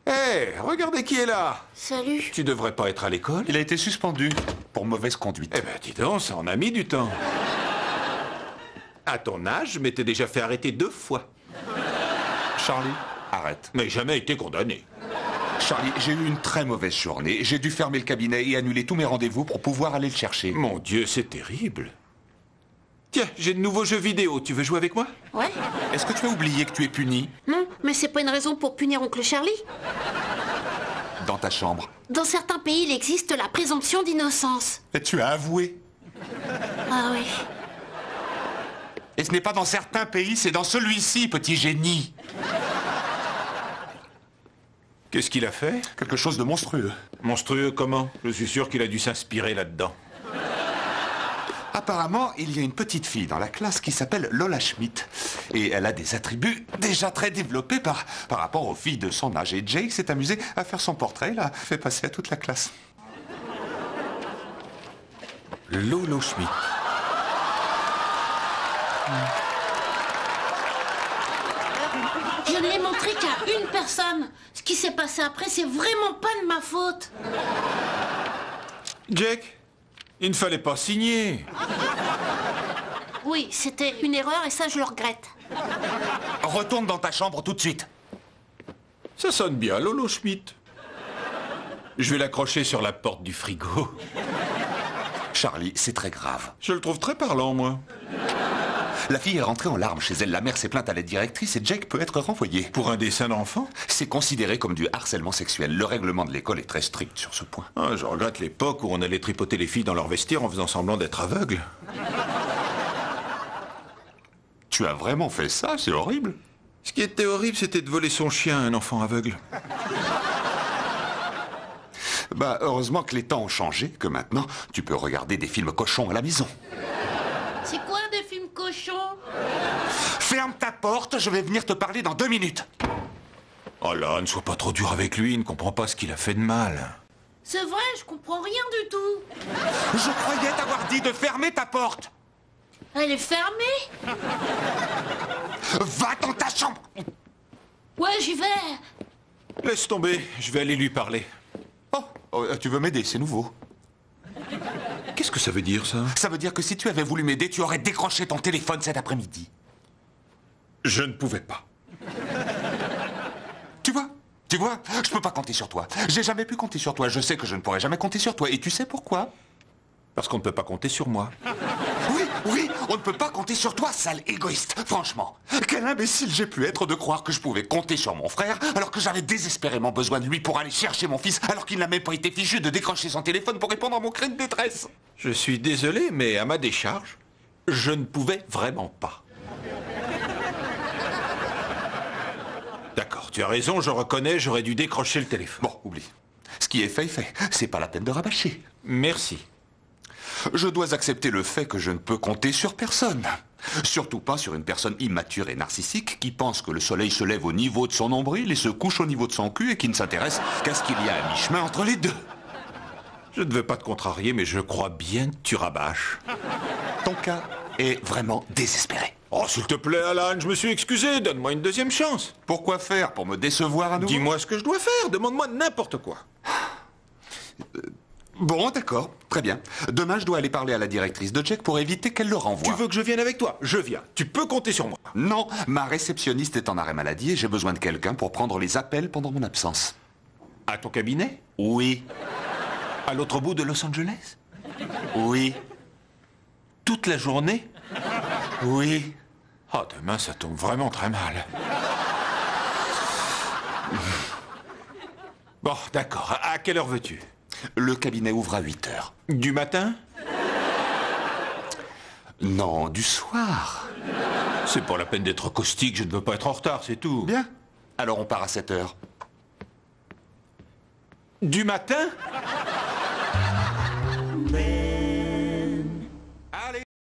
Hé, regardez qui est là. Salut. Tu devrais pas être à l'école. Il a été suspendu pour mauvaise conduite. Eh ben, dis donc, ça en a mis du temps. À ton âge, je m'étais déjà fait arrêter 2 fois. Charlie, arrête. Mais jamais été condamné. Charlie, j'ai eu une très mauvaise journée. J'ai dû fermer le cabinet et annuler tous mes rendez-vous pour pouvoir aller le chercher. Mon Dieu, c'est terrible. Tiens, j'ai de nouveaux jeux vidéo. Tu veux jouer avec moi? Ouais. Est-ce que tu as oublié que tu es puni? Non, mais c'est pas une raison pour punir oncle Charlie. Dans ta chambre. Dans certains pays, il existe la présomption d'innocence. Et tu as avoué. Ah oui. Et ce n'est pas dans certains pays, c'est dans celui-ci, petit génie. Qu'est-ce qu'il a fait? Quelque chose de monstrueux. Monstrueux comment? Je suis sûr qu'il a dû s'inspirer là-dedans. Apparemment, il y a une petite fille dans la classe qui s'appelle Lola Schmidt. Et elle a des attributs déjà très développés par rapport aux filles de son âge. Et Jake s'est amusé à faire son portrait, l'a fait passer à toute la classe. Lolo Schmidt. Je ne l'ai montré qu'à une personne. Ce qui s'est passé après, c'est vraiment pas de ma faute. Jack, il ne fallait pas signer. Oui, c'était une erreur et ça, je le regrette. Retourne dans ta chambre tout de suite. Ça sonne bien, Lolo Schmidt. Je vais l'accrocher sur la porte du frigo. Charlie, c'est très grave. Je le trouve très parlant, moi. La fille est rentrée en larmes chez elle. La mère s'est plainte à la directrice et Jake peut être renvoyé. Pour un dessin d'enfant? C'est considéré comme du harcèlement sexuel. Le règlement de l'école est très strict sur ce point. Ah, je regrette l'époque où on allait tripoter les filles dans leur vestiaire en faisant semblant d'être aveugle. Tu as vraiment fait ça? C'est horrible. Ce qui était horrible, c'était de voler son chien à un enfant aveugle. Bah, heureusement que les temps ont changé, que maintenant, tu peux regarder des films cochons à la maison. C'est quoi des films cochons? Ferme ta porte, je vais venir te parler dans 2 minutes. Oh là, ne sois pas trop dur avec lui, il ne comprend pas ce qu'il a fait de mal. C'est vrai, je comprends rien du tout. Je croyais t'avoir dit de fermer ta porte. Elle est fermée? Va dans ta chambre. Ouais, j'y vais. Laisse tomber, je vais aller lui parler. Oh, tu veux m'aider, c'est nouveau. Qu'est-ce que ça veut dire, ça? Ça veut dire que si tu avais voulu m'aider, tu aurais décroché ton téléphone cet après-midi. Je ne pouvais pas. Tu vois, je peux pas compter sur toi. J'ai jamais pu compter sur toi. Je sais que je ne pourrai jamais compter sur toi. Et tu sais pourquoi? Parce qu'on ne peut pas compter sur moi. Oui, on ne peut pas compter sur toi, sale égoïste. Franchement, quel imbécile j'ai pu être de croire que je pouvais compter sur mon frère alors que j'avais désespérément besoin de lui pour aller chercher mon fils alors qu'il n'a même pas été fichu de décrocher son téléphone pour répondre à mon cri de détresse. Je suis désolé, mais à ma décharge, je ne pouvais vraiment pas. D'accord, tu as raison, je reconnais, j'aurais dû décrocher le téléphone. Bon, oublie. Ce qui est fait est fait. C'est pas la peine de rabâcher. Merci. Je dois accepter le fait que je ne peux compter sur personne. Surtout pas sur une personne immature et narcissique qui pense que le soleil se lève au niveau de son nombril et se couche au niveau de son cul et qui ne s'intéresse qu'à ce qu'il y a à mi-chemin entre les deux. Je ne veux pas te contrarier, mais je crois bien que tu rabâches. Ton cas est vraiment désespéré. Oh, s'il te plaît, Alan, je me suis excusé, donne-moi une deuxième chance. Pourquoi faire? Pour me décevoir à nouveau? Dis-moi ce que je dois faire, demande-moi n'importe quoi. Bon, d'accord, très bien. Demain, je dois aller parler à la directrice de Jack pour éviter qu'elle le renvoie. Tu veux que je vienne avec toi? Je viens. Tu peux compter sur moi. Non, ma réceptionniste est en arrêt maladie et j'ai besoin de quelqu'un pour prendre les appels pendant mon absence. À ton cabinet? Oui. À l'autre bout de Los Angeles? Oui. Toute la journée? Oui. Oh, demain, ça tombe vraiment très mal. Bon, d'accord. À quelle heure veux-tu? Le cabinet ouvre à 8 heures. Du matin? Non, du soir. C'est pas la peine d'être caustique, je ne veux pas être en retard, c'est tout. Bien. Alors on part à 7 heures. Du matin?